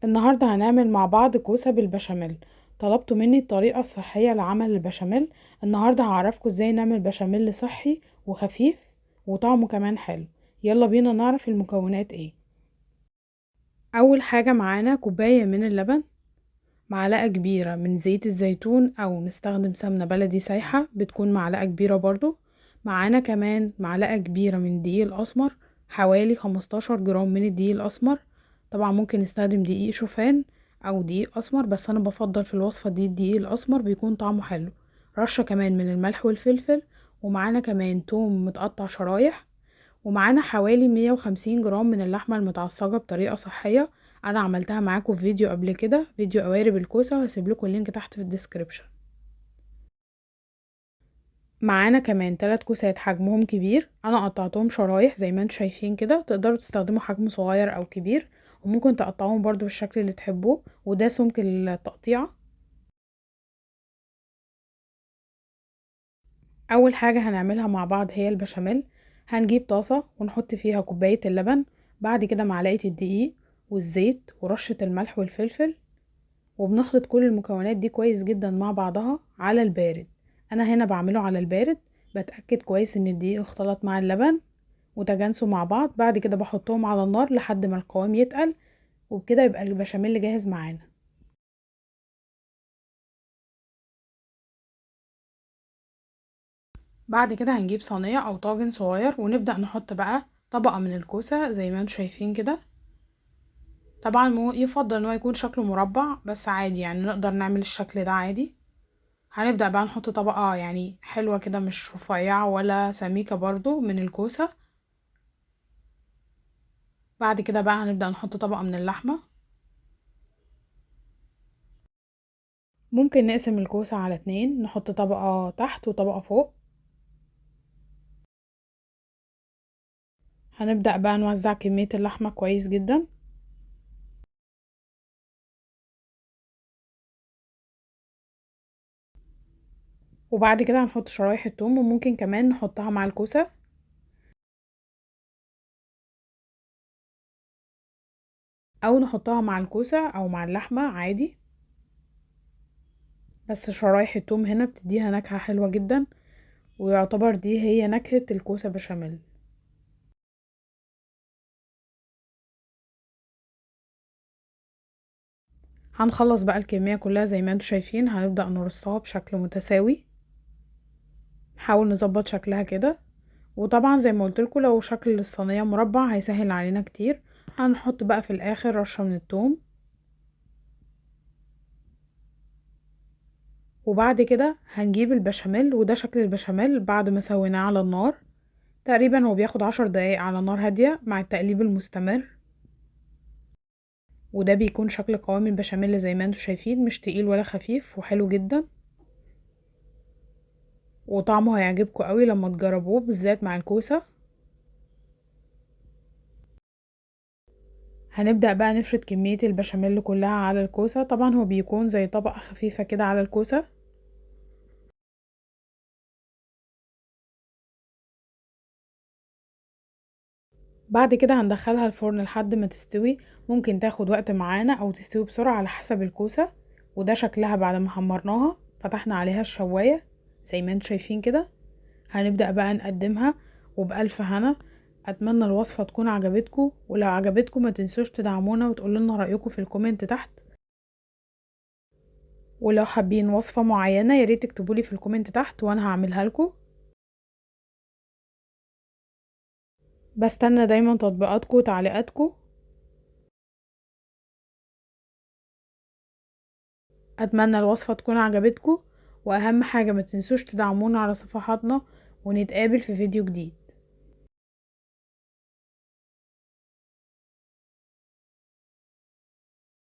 النهاردة هنعمل مع بعض كوسة بالبشاميل. طلبتوا مني الطريقة الصحية لعمل البشاميل. النهاردة هعرفكم ازاي نعمل بشاميل صحي وخفيف وطعمه كمان حلو. يلا بينا نعرف المكونات ايه. اول حاجة معانا كوباية من اللبن، معلقة كبيرة من زيت الزيتون او نستخدم سمنة بلدي سايحة بتكون معلقة كبيرة برضو. معانا كمان معلقة كبيرة من الدقيق الاسمر، حوالي 15 جرام من الدقيق الاسمر. طبعا ممكن نستخدم دقيق شوفان او دقيق اسمر، بس انا بفضل في الوصفة دي الدقيق الاسمر بيكون طعمه حلو. رشة كمان من الملح والفلفل، ومعانا كمان توم متقطع شرايح، ومعانا حوالي 150 جرام من اللحمة المتعصجة بطريقة صحية. انا عملتها معاكم في فيديو قبل كده، فيديو قوارب الكوسة، هسيب لكم اللينك تحت في الديسكريبشن. معانا كمان 3 كوسات حجمهم كبير، انا قطعتهم شرايح زي ما انتم شايفين كده. تقدروا تستخدموا حجم صغير او كبير، وممكن تقطعوهم برضو بالشكل اللي تحبوه، وده سمك التقطيع. اول حاجة هنعملها مع بعض هي البشاميل. هنجيب طاسة ونحط فيها كوباية اللبن، بعد كده معلقة الدقيق والزيت ورشة الملح والفلفل، وبنخلط كل المكونات دي كويس جدا مع بعضها على البارد. انا هنا بعمله على البارد، بتأكد كويس ان الدقيق اختلط مع اللبن وتجانسوا مع بعض. بعد كده بحطهم على النار لحد ما القوام يتقل، وبكده يبقى البشاميل جاهز معانا. بعد كده هنجيب صينية او طاجن صغير ونبدأ نحط بقى طبقة من الكوسة زي ما انتم شايفين كده. طبعا يفضل ان هو يكون شكله مربع، بس عادي يعني نقدر نعمل الشكل ده عادي. هنبدأ بقى نحط طبقة يعني حلوة كده، مش رفيعة ولا سميكة برضو، من الكوسة. بعد كده بقى هنبدأ نحط طبقة من اللحمة. ممكن نقسم الكوسة على 2، نحط طبقة تحت وطبقة فوق. هنبدأ بقى نوزع كمية اللحمة كويس جدا. وبعد كده هنحط شرايح الثوم، وممكن كمان نحطها مع الكوسة، او نحطها مع الكوسة او مع اللحمة عادي. بس شرايح الثوم هنا بتديها نكهة حلوة جدا، ويعتبر دي هي نكهة الكوسة بشاميل. هنخلص بقى الكمية كلها زي ما انتم شايفين، هنبدأ نرصها بشكل متساوي. نحاول نظبط شكلها كده. وطبعا زي ما قلت لكم، لو شكل الصينية مربع هيسهل علينا كتير. هنحط بقى في الاخر رشة من الثوم. وبعد كده هنجيب البشاميل، وده شكل البشاميل بعد ما سويناه على النار. تقريبا هو بياخد 10 دقايق على نار هادية مع التقليب المستمر. وده بيكون شكل قوام البشاميل زي ما انتم شايفين، مش تقيل ولا خفيف، وحلو جدا. وطعمه هيعجبكم قوي لما تجربوه، بالذات مع الكوسة. هنبدأ بقى نفرد كمية البشاميل كلها على الكوسة. طبعا هو بيكون زي طبقة خفيفة كده على الكوسة. بعد كده هندخلها الفرن لحد ما تستوي. ممكن تاخد وقت معانا او تستوي بسرعة على حسب الكوسة. وده شكلها بعد ما حمرناها، فتحنا عليها الشواية زي ما انتم شايفين كده. هنبدأ بقى نقدمها، وبألف هنا. اتمنى الوصفة تكون عجبتكم، ولو عجبتكم ما تنسوش تدعمونا وتقولوا لنا رأيكم في الكومنت تحت. ولو حابين وصفة معينة ياريت تكتبولي في الكومنت تحت وانا هعملها لكم. بستنى دايما تطبيقاتكم وتعليقاتكم. اتمنى الوصفة تكون عجبتكم، واهم حاجة ما تنسوش تدعمونا على صفحاتنا، ونتقابل في فيديو جديد.